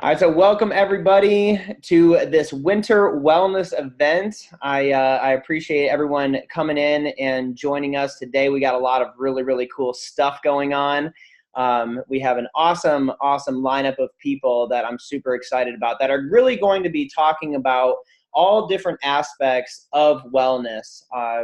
All right, so welcome everybody to this winter wellness event. I appreciate everyone coming in and joining us today. We got a lot of really cool stuff going on. We have an awesome lineup of people that I'm super excited about that are really going to be talking about all different aspects of wellness.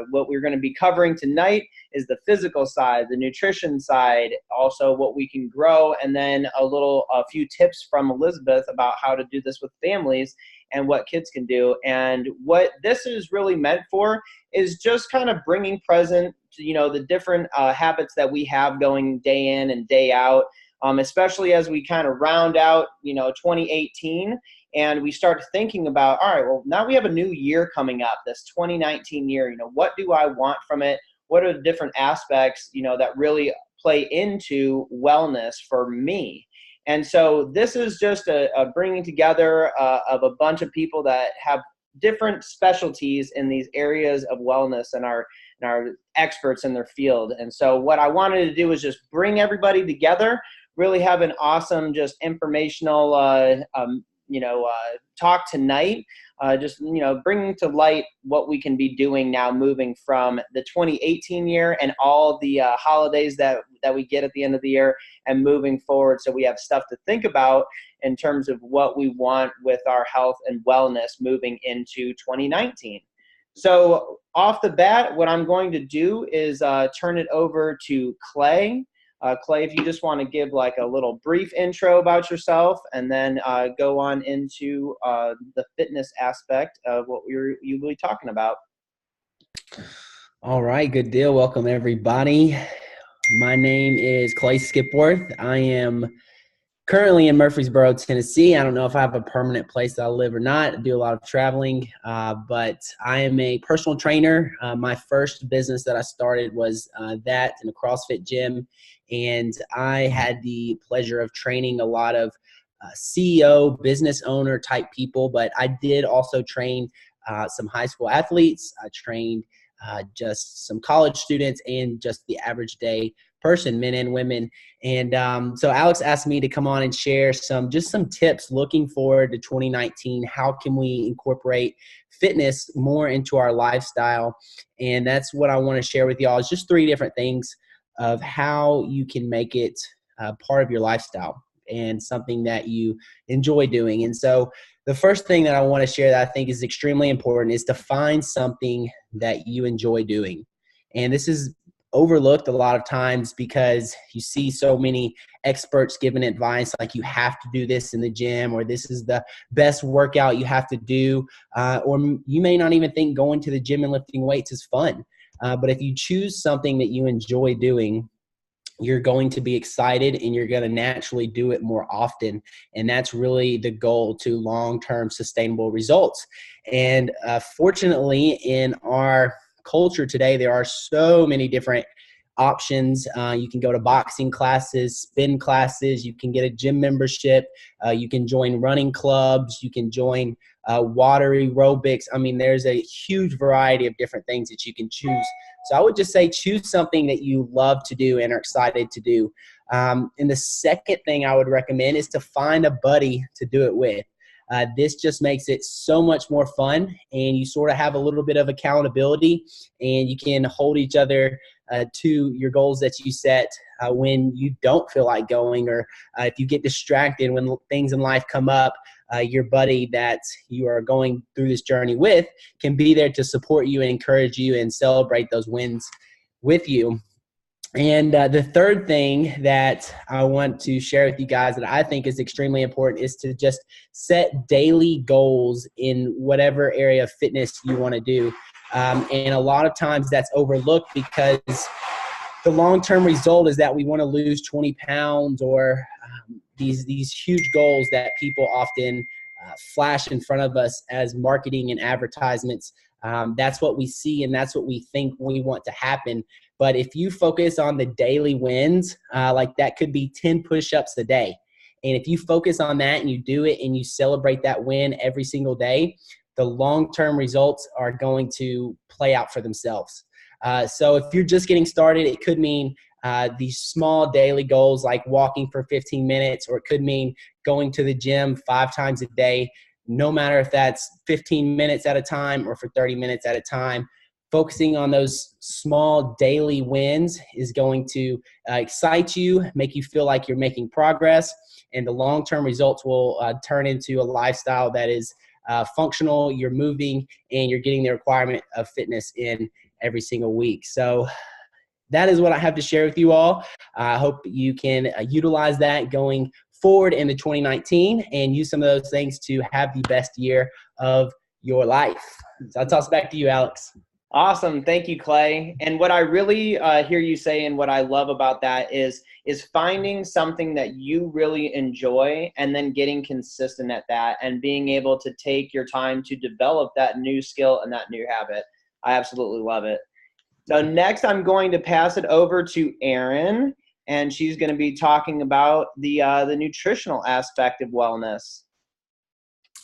What we're going to be covering tonight is the physical side, the nutrition side, also what we can grow, and then a few tips from Elizabeth about how to do this with families and what kids can do. And what this is really meant for is just kind of bringing present to, the different habits that we have going day in and day out, especially as we kind of round out, 2018. And we start thinking about, all right, well, now we have a new year coming up, this 2019 year. What do I want from it? What are the different aspects, that really play into wellness for me? And so this is just a bringing together of a bunch of people that have different specialties in these areas of wellness and are experts in their field. And so what I wanted to do was just bring everybody together, really have an awesome, just informational talk tonight, bringing to light what we can be doing now moving from the 2018 year and all the holidays that we get at the end of the year and moving forward. So we have stuff to think about in terms of what we want with our health and wellness moving into 2019. So off the bat, what I'm going to do is turn it over to Clay. Clay, if you just want to give like a little brief intro about yourself and then go on into the fitness aspect of what we're usually talking about. All right, good deal. Welcome, everybody. My name is Clay Skipworth. I am currently in Murfreesboro, Tennessee. I don't know if I have a permanent place that I live or not. I do a lot of traveling, but I am a personal trainer. My first business that I started was that in a CrossFit gym, and I had the pleasure of training a lot of CEO, business owner type people, but I did also train some high school athletes. I trained just some college students and just the average day person, men and women. And so Alex asked me to come on and share some tips looking forward to 2019. How can we incorporate fitness more into our lifestyle? And that's what I want to share with y'all. It's just 3 different things of how you can make it part of your lifestyle and something that you enjoy doing. And so the first thing that I want to share that I think is extremely important is to find something that you enjoy doing. And this is overlooked a lot of times because you see so many experts giving advice like you have to do this in the gym, or this is the best workout you have to do, or you may not even think going to the gym and lifting weights is fun. But if you choose something that you enjoy doing, you're going to be excited and you're going to naturally do it more often. And that's really the goal to long-term sustainable results. And fortunately, in our culture today, there are so many different options. You can go to boxing classes, spin classes, you can get a gym membership, you can join running clubs, you can join water aerobics. I mean, there's a huge variety of different things that you can choose. So I would just say choose something that you love to do and are excited to do. And the second thing I would recommend is to find a buddy to do it with. This just makes it so much more fun, and you sort of have a little bit of accountability, and you can hold each other to your goals that you set when you don't feel like going, or if you get distracted when things in life come up. Your buddy that you are going through this journey with can be there to support you and encourage you and celebrate those wins with you. And the third thing that I want to share with you guys that I think is extremely important is to just set daily goals in whatever area of fitness you want to do. And a lot of times that's overlooked because the long-term result is that we want to lose 20 pounds or these huge goals that people often flash in front of us as marketing and advertisements. That's what we see and that's what we think we want to happen. But if you focus on the daily wins, like that could be 10 push-ups a day. And if you focus on that and you do it and you celebrate that win every single day, the long-term results are going to play out for themselves. So if you're just getting started, it could mean these small daily goals like walking for 15 minutes, or it could mean going to the gym 5 times a day, no matter if that's 15 minutes at a time or for 30 minutes at a time. Focusing on those small daily wins is going to excite you, make you feel like you're making progress, and the long-term results will turn into a lifestyle that is functional, you're moving, and you're getting the requirement of fitness in every single week. So that is what I have to share with you all. I hope you can utilize that going forward into 2019 and use some of those things to have the best year of your life. So I'll toss it back to you, Alex. Awesome. Thank you, Clay. And what I really hear you say, and what I love about that is finding something that you really enjoy and then getting consistent at that and being able to take your time to develop that new skill and that new habit. I absolutely love it. So next I'm going to pass it over to Erin, and she's going to be talking about the nutritional aspect of wellness.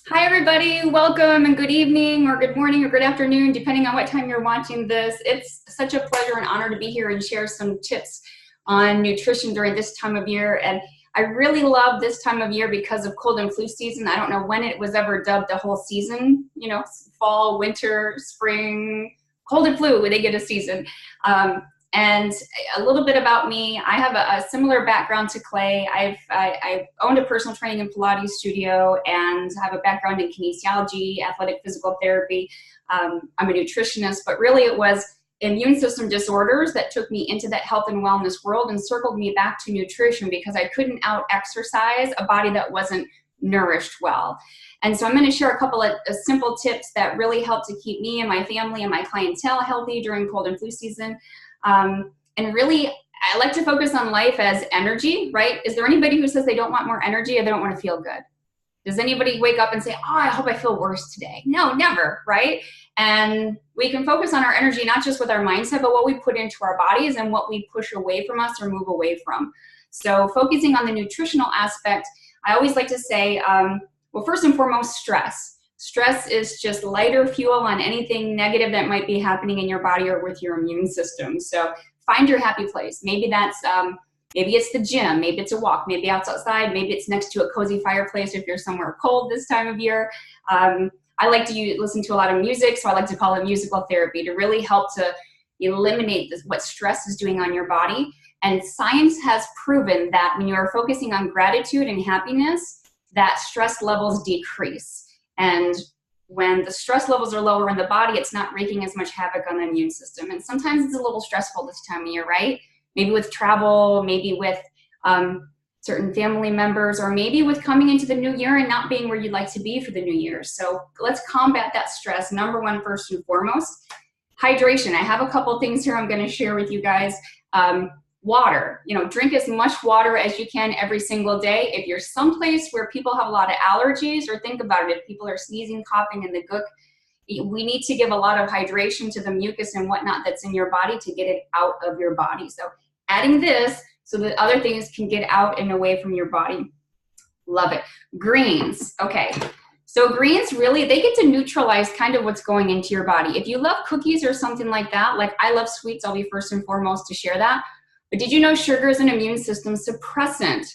Hi, everybody. Welcome and good evening or good morning or good afternoon, depending on what time you're watching this. It's such a pleasure and honor to be here and share some tips on nutrition during this time of year. And I really love this time of year because of cold and flu season. I don't know when it was ever dubbed the whole season, you know, fall, winter, spring, cold and flu, they get a season. And a little bit about me, I have a similar background to Clay. I've owned a personal training and Pilates studio and have a background in kinesiology, athletic physical therapy. I'm a nutritionist, but really it was immune system disorders that took me into that health and wellness world and circled me back to nutrition because I couldn't out-exercise a body that wasn't nourished well. And so I'm going to share a couple of simple tips that really help to keep me and my family and my clientele healthy during cold and flu season. And really, I like to focus on life as energy, right? Is there anybody who says they don't want more energy or they don't want to feel good? Does anybody wake up and say, oh, I hope I feel worse today? No, never, right? And we can focus on our energy, not just with our mindset, but what we put into our bodies and what we push away from us or move away from. So focusing on the nutritional aspect, I always like to say, well, first and foremost, stress. Stress is just lighter fuel on anything negative that might be happening in your body or with your immune system. So find your happy place. Maybe that's, maybe it's the gym, maybe it's a walk, maybe outside, maybe it's next to a cozy fireplace if you're somewhere cold this time of year. I like to listen to a lot of music, so I like to call it musical therapy to really help to eliminate what stress is doing on your body. And science has proven that when you are focusing on gratitude and happiness, that stress levels decrease. And when the stress levels are lower in the body, it's not wreaking as much havoc on the immune system. And sometimes it's a little stressful this time of year, right? Maybe with travel, maybe with certain family members, or maybe with coming into the new year and not being where you'd like to be for the new year. So let's combat that stress. Number one, first and foremost, hydration. I have a couple things here I'm going to share with you guys. Water, drink as much water as you can every single day. If you're someplace where people have a lot of allergies, or think about it, if people are sneezing, coughing, and the gook, we need to give a lot of hydration to the mucus and whatnot that's in your body to get it out of your body. So adding this so that other things can get out and away from your body. Love it. Greens. Okay. So greens really, they get to neutralize kind of what's going into your body. If you love cookies or something like that, like I love sweets, I'll be first and foremost to share that. But did you know sugar is an immune system suppressant?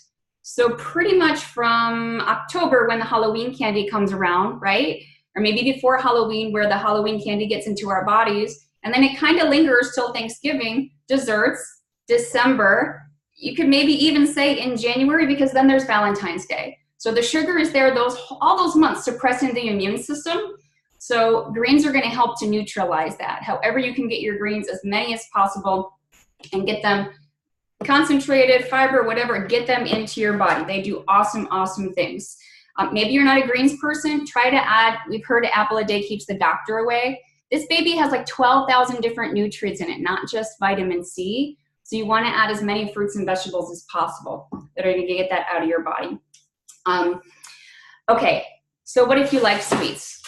So pretty much from October when the Halloween candy comes around, right? Or maybe before Halloween where the Halloween candy gets into our bodies, and then it kind of lingers till Thanksgiving, desserts, December. You could maybe even say in January because then there's Valentine's Day. So the sugar is there all those months suppressing the immune system. So greens are going to help to neutralize that. However you can get your greens, as many as possible, and get them concentrated, fiber, whatever, get them into your body. They do awesome, awesome things. Maybe you're not a greens person, try to add, we've heard an apple a day keeps the doctor away. This baby has like 12,000 different nutrients in it, not just vitamin C. So you want to add as many fruits and vegetables as possible that are going to get that out of your body. Okay, so what if you like sweets?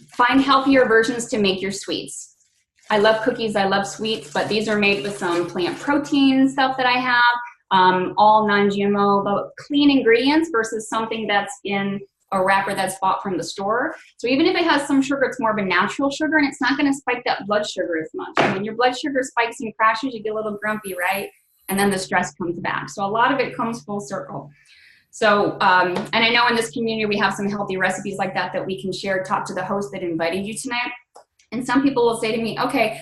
Find healthier versions to make your sweets. I love cookies, I love sweets, but these are made with some plant protein stuff that I have, all non-GMO, but clean ingredients versus something that's in a wrapper that's bought from the store. So even if it has some sugar, it's more of a natural sugar, and it's not going to spike that blood sugar as much. And when your blood sugar spikes and crashes, you get a little grumpy, right? and then the stress comes back. So a lot of it comes full circle. So, and I know in this community we have some healthy recipes like that we can share. Talk to the host that invited you tonight. And some people will say to me, okay,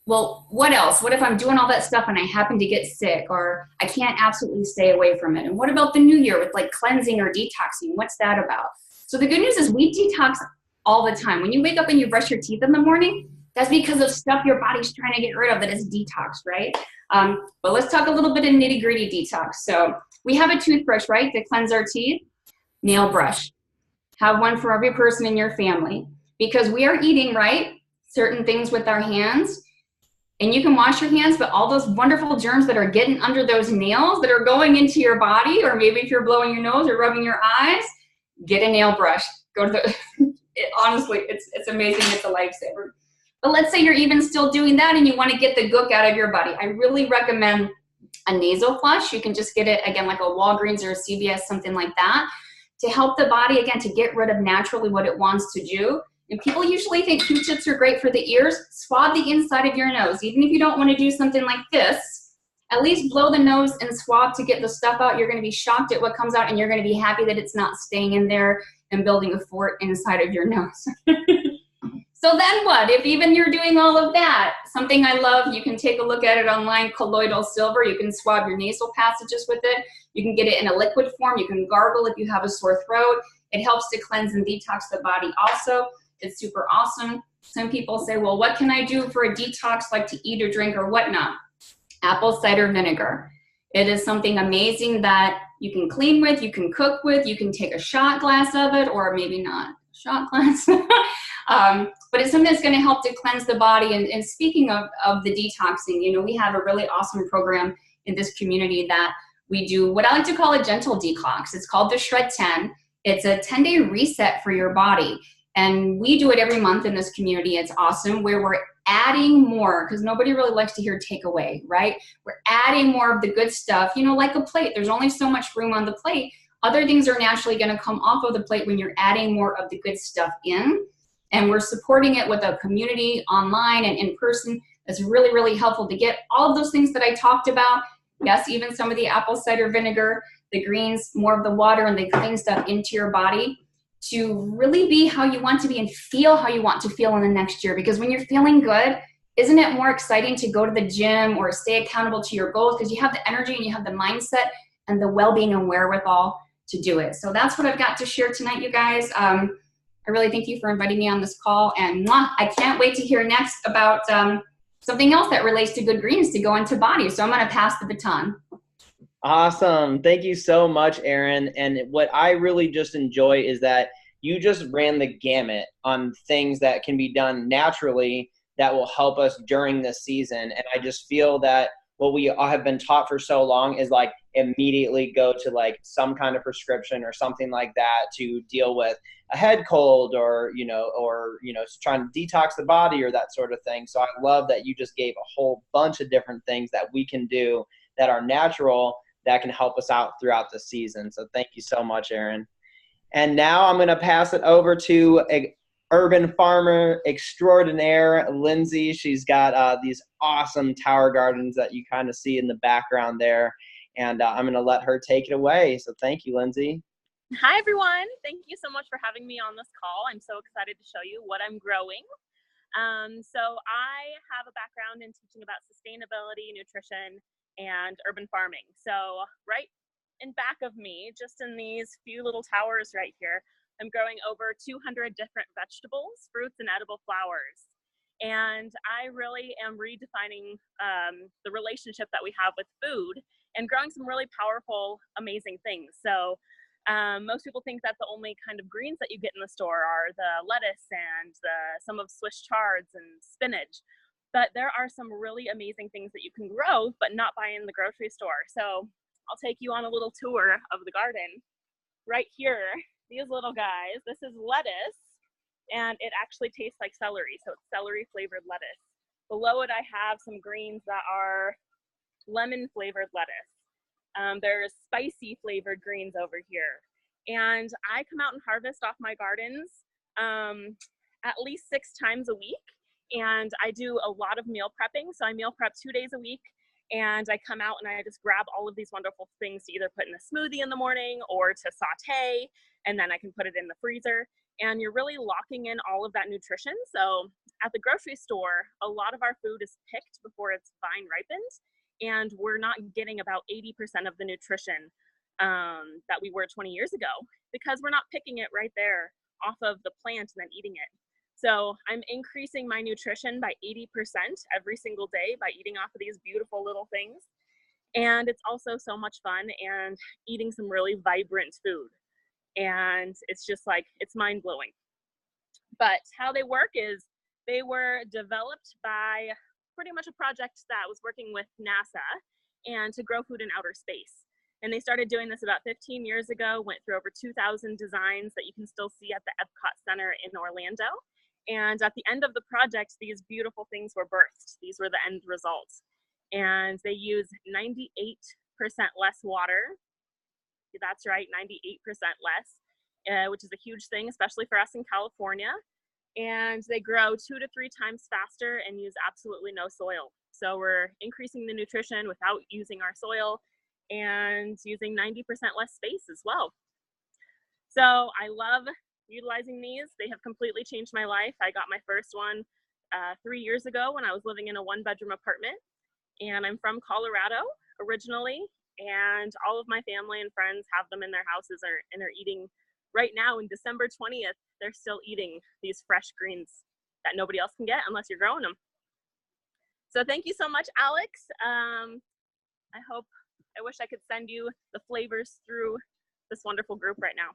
well, what else? What if I'm doing all that stuff and I happen to get sick, or I can't absolutely stay away from it? And what about the new year with like cleansing or detoxing? What's that about? So the good news is we detox all the time. When you wake up and you brush your teeth in the morning, that's because of stuff your body's trying to get rid of that is detox, right? But let's talk a little bit of nitty-gritty detox. So we have a toothbrush, right, to cleanse our teeth. Nail brush. Have one for every person in your family, because we are eating, right, certain things with our hands. And you can wash your hands, but all those wonderful germs that are getting under those nails that are going into your body, or maybe if you're blowing your nose or rubbing your eyes, get a nail brush. Go to the, honestly, it's amazing. It's a lifesaver. But let's say you're even still doing that and you want to get the gook out of your body. I really recommend a nasal flush. You can just get it, again, like a Walgreens or a CVS, something like that, to help the body, again, to get rid of naturally what it wants to do. And people usually think Q-tips are great for the ears. Swab the inside of your nose. Even if you don't want to do something like this, at least blow the nose and swab to get the stuff out. You're going to be shocked at what comes out, and you're going to be happy that it's not staying in there and building a fort inside of your nose. So then what? If even you're doing all of that, something I love, you can take a look at it online, colloidal silver. You can swab your nasal passages with it. You can get it in a liquid form. You can gargle if you have a sore throat. It helps to cleanse and detox the body also. It's super awesome. Some people say, well, what can I do for a detox, like to eat or drink or whatnot? Apple cider vinegar. It is something amazing that you can clean with, you can cook with, you can take a shot glass of it, or maybe not a shot glass. But it's something that's going to help to cleanse the body. And speaking of the detoxing, you know, we have a really awesome program in this community that we do what I like to call a gentle detox. It's called the Shred 10. It's a 10-day reset for your body. And we do it every month in this community. It's awesome, where we're adding more, because nobody really likes to hear takeaway, right? We're adding more of the good stuff, you know, like a plate. There's only so much room on the plate. Other things are naturally going to come off of the plate when you're adding more of the good stuff in. And we're supporting it with a community online and in person. That's really, really helpful to get all of those things that I talked about. Yes, even some of the apple cider vinegar, the greens, more of the water and the clean stuff into your body, to really be how you want to be and feel how you want to feel in the next year. Because when you're feeling good, isn't it more exciting to go to the gym or stay accountable to your goals, because you have the energy and you have the mindset and the well-being and wherewithal to do it. So that's what I've got to share tonight, you guys. I really thank you for inviting me on this call, and I can't wait to hear next about something else that relates to good greens to go into body. So I'm going to pass the baton. Awesome. Thank you so much, Erin. And what I really just enjoy is that you just ran the gamut on things that can be done naturally that will help us during this season. And I just feel that what we all have been taught for so long is like immediately go to like some kind of prescription or something like that to deal with a head cold or trying to detox the body or that sort of thing. So I love that you just gave a whole bunch of different things that we can do that are natural that can help us out throughout the season. So thank you so much, Erin. And now I'm going to pass it over to urban farmer extraordinaire, Lindsay. She's got these awesome tower gardens that you kind of see in the background there. And I'm going to let her take it away. So thank you, Lindsay. Hi, everyone. Thank you so much for having me on this call. I'm so excited to show you what I'm growing. So I have a background in teaching about sustainability, nutrition, and urban farming. So right in back of me, just in these few little towers right here, I'm growing over 200 different vegetables, fruits, and edible flowers. And I really am redefining the relationship that we have with food and growing some really powerful, amazing things. So most people think that the only kind of greens that you get in the store are the lettuce and some of Swiss chards and spinach. But there are some really amazing things that you can grow, but not buy in the grocery store. So I'll take you on a little tour of the garden. Right here, these little guys, this is lettuce, and it actually tastes like celery. So it's celery flavored lettuce. Below it, I have some greens that are lemon flavored lettuce. There's spicy flavored greens over here. And I come out and harvest off my gardens at least 6 times a week. And I do a lot of meal prepping. So I meal prep 2 days a week. And I come out and I just grab all of these wonderful things to either put in a smoothie in the morning or to saute, and then I can put it in the freezer. And you're really locking in all of that nutrition. So at the grocery store, a lot of our food is picked before it's vine ripened, and we're not getting about 80% of the nutrition that we were 20 years ago, because we're not picking it right there off of the plant and then eating it. So I'm increasing my nutrition by 80% every single day by eating off of these beautiful little things. And it's also so much fun and eating some really vibrant food. And it's just like, it's mind blowing. But how they work is they were developed by pretty much a project that was working with NASA and to grow food in outer space. And they started doing this about 15 years ago, went through over 2,000 designs that you can still see at the Epcot Center in Orlando. And at the end of the project, these beautiful things were birthed. These were the end results. And they use 98% less water. That's right, 98% less, which is a huge thing, especially for us in California. And they grow 2 to 3 times faster and use absolutely no soil. So we're increasing the nutrition without using our soil and using 90% less space as well. So I love utilizing these. They have completely changed my life. I got my first one 3 years ago when I was living in a 1-bedroom apartment. And I'm from Colorado originally. And all of my family and friends have them in their houses and are eating right now. In December 20th, they're still eating these fresh greens that nobody else can get unless you're growing them. So thank you so much, Alex. I wish I could send you the flavors through this wonderful group right now.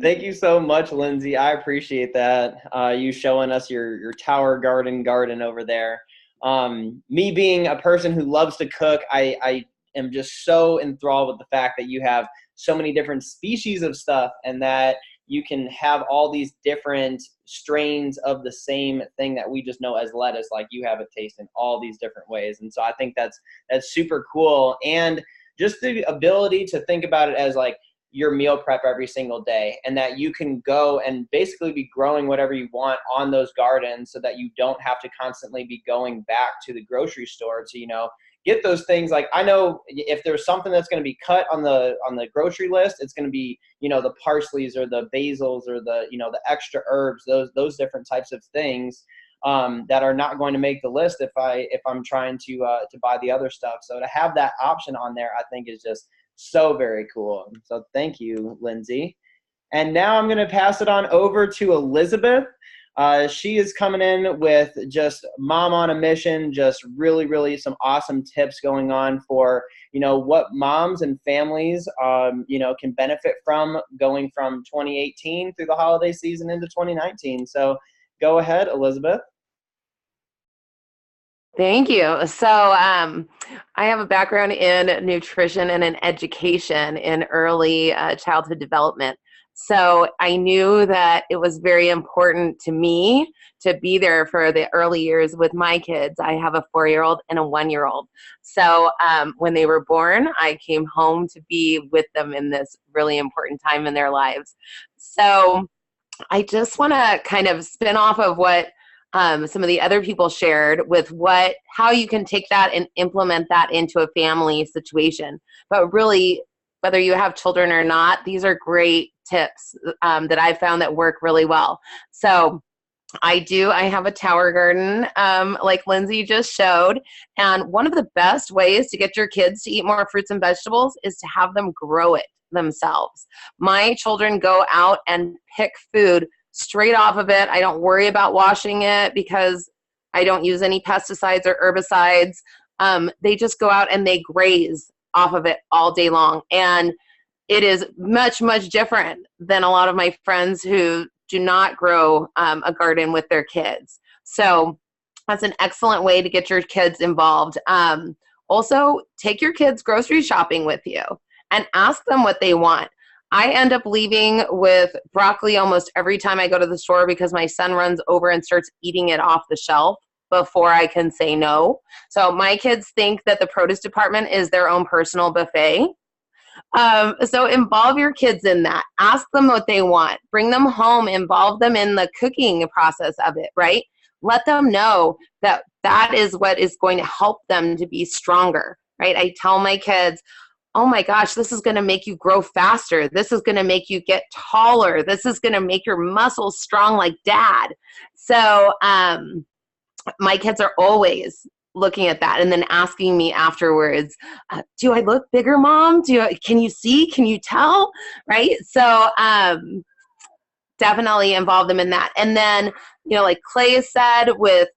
Thank you so much, Lindsay. I appreciate that. You showing us your tower garden over there. Me being a person who loves to cook, I am just so enthralled with the fact that you have so many different species of stuff and that you can have all these different strains of the same thing that we just know as lettuce, like you have a taste in all these different ways. And so I think that's super cool. And just the ability to think about it as like your meal prep every single day, and that you can go and basically be growing whatever you want on those gardens so that you don't have to constantly be going back to the grocery store to, get those things. Like, I know if there's something that's going to be cut on the grocery list, it's going to be, the parsleys or the basils or the extra herbs, those different types of things that are not going to make the list if I'm trying to buy the other stuff. So to have that option on there, I think is just so very cool. So thank you, Lindsay. And now I'm going to pass it on over to Elizabeth. She is coming in with just mom on a mission, just really, really some awesome tips going on for, what moms and families, can benefit from going from 2018 through the holiday season into 2019. So go ahead, Elizabeth. Thank you. So I have a background in nutrition and in education in early childhood development. So I knew that it was very important to me to be there for the early years with my kids. I have a 4-year-old and a 1-year-old. So when they were born, I came home to be with them in this really important time in their lives. So I just want to kind of spin off of what some of the other people shared with how you can take that and implement that into a family situation. But really, whether you have children or not, these are great tips that I found that work really well. So I have a tower garden like Lindsay just showed. And one of the best ways to get your kids to eat more fruits and vegetables is to have them grow it themselves. My children go out and pick food straight off of it. I don't worry about washing it because I don't use any pesticides or herbicides. They just go out and they graze off of it all day long. And it is much, much different than a lot of my friends who do not grow a garden with their kids. So that's an excellent way to get your kids involved. Also, take your kids grocery shopping with you and ask them what they want. I end up leaving with broccoli almost every time I go to the store because my son runs over and starts eating it off the shelf before I can say no. So my kids think that the produce department is their own personal buffet. So involve your kids in that. Ask them what they want. Bring them home. Involve them in the cooking process of it, right? let them know that that is what is going to help them to be stronger, right? I tell my kids, oh my gosh, this is going to make you grow faster. This is going to make you get taller. This is going to make your muscles strong like dad. So my kids are always looking at that and then asking me afterwards, do I look bigger, Mom? Can you see? Can you tell? Right? So definitely involve them in that. And then, like Clay said, with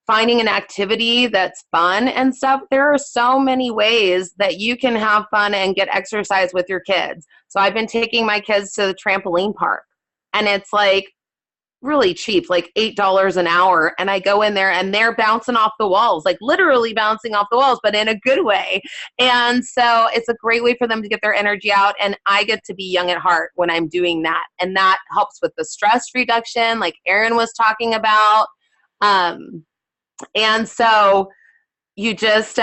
finding an activity that's fun and stuff, there are so many ways that you can have fun and get exercise with your kids. So I've been taking my kids to the trampoline park, and it's like really cheap, like $8 an hour. And I go in there and they're bouncing off the walls, like literally bouncing off the walls, but in a good way. And so it's a great way for them to get their energy out. And I get to be young at heart when I'm doing that. And that helps with the stress reduction, like Erin was talking about. And so you just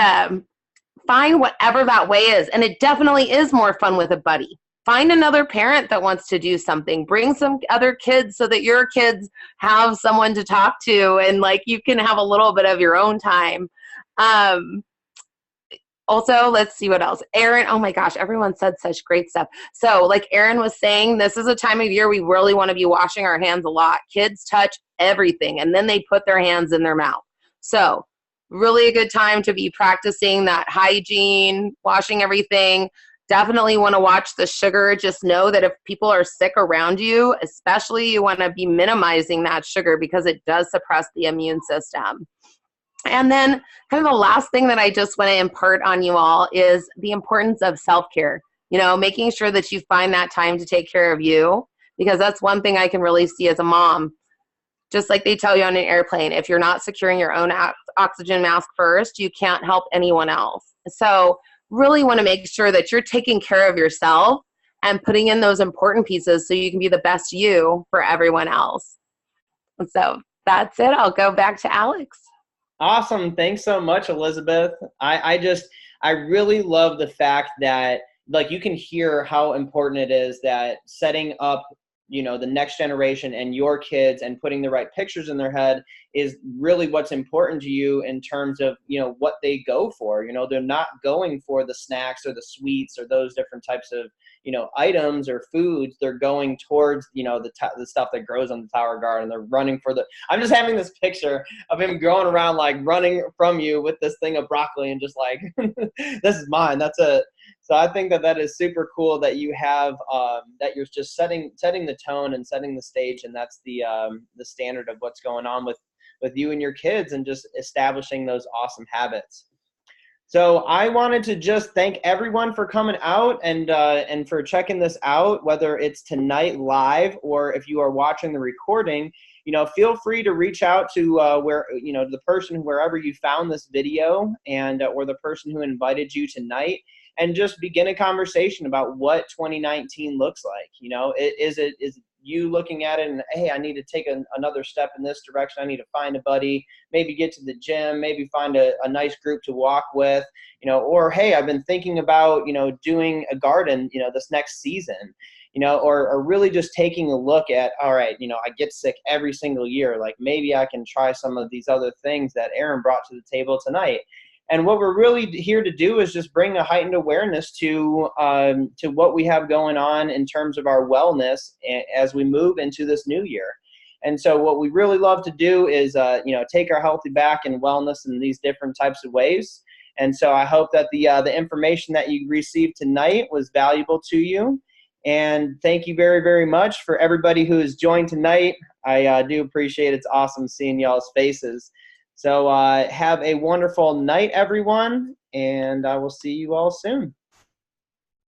find whatever that way is. And it definitely is more fun with a buddy. Find another parent that wants to do something. Bring some other kids so that your kids have someone to talk to, and like you can have a little bit of your own time. Also, let's see what else. Erin, oh my gosh, everyone said such great stuff. So like Erin was saying, this is a time of year we really want to be washing our hands a lot. Kids touch everything and then they put their hands in their mouth. So really a good time to be practicing that hygiene, washing everything. Definitely want to watch the sugar. Just know that if people are sick around you, especially, you want to be minimizing that sugar because it does suppress the immune system. And then kind of the last thing that I just want to impart on you all is the importance of self-care. Making sure that you find that time to take care of you, because that's one thing I can really see as a mom. Just like they tell you on an airplane, if you're not securing your own oxygen mask first, you can't help anyone else. So really want to make sure that you're taking care of yourself and putting in those important pieces so you can be the best you for everyone else. And so that's it. I'll go back to Alex. Awesome. Thanks so much, Elizabeth. I really love the fact that like you can hear how important it is that setting up the next generation and your kids and putting the right pictures in their head is really what's important to you in terms of, what they go for. They're not going for the snacks or the sweets or those different types of, items or foods. They're going towards, the stuff that grows on the Tower Garden. They're running for I'm just having this picture of him going around, like running from you with this thing of broccoli and just like, this is mine. That's it. So I think that is super cool that you have that you're just setting the tone and setting the stage, and that's the standard of what's going on with you and your kids, and just establishing those awesome habits. So I wanted to just thank everyone for coming out and for checking this out, whether it's tonight live or if you are watching the recording. Feel free to reach out to the person wherever you found this video and or the person who invited you tonight, and just begin a conversation about what 2019 looks like. Is you looking at it and, hey, I need to take another step in this direction. I need to find a buddy, maybe get to the gym, maybe find a nice group to walk with, or, hey, I've been thinking about, doing a garden, this next season, or really just taking a look at, all right, I get sick every single year. Like maybe I can try some of these other things that Erin brought to the table tonight. And what we're really here to do is just bring a heightened awareness to what we have going on in terms of our wellness as we move into this new year. And so what we really love to do is, take our healthy back and wellness in these different types of ways. And so I hope that the information that you received tonight was valuable to you. And thank you very, very much for everybody who has joined tonight. I do appreciate it. It's awesome seeing y'all's faces. So have a wonderful night, everyone, and I will see you all soon.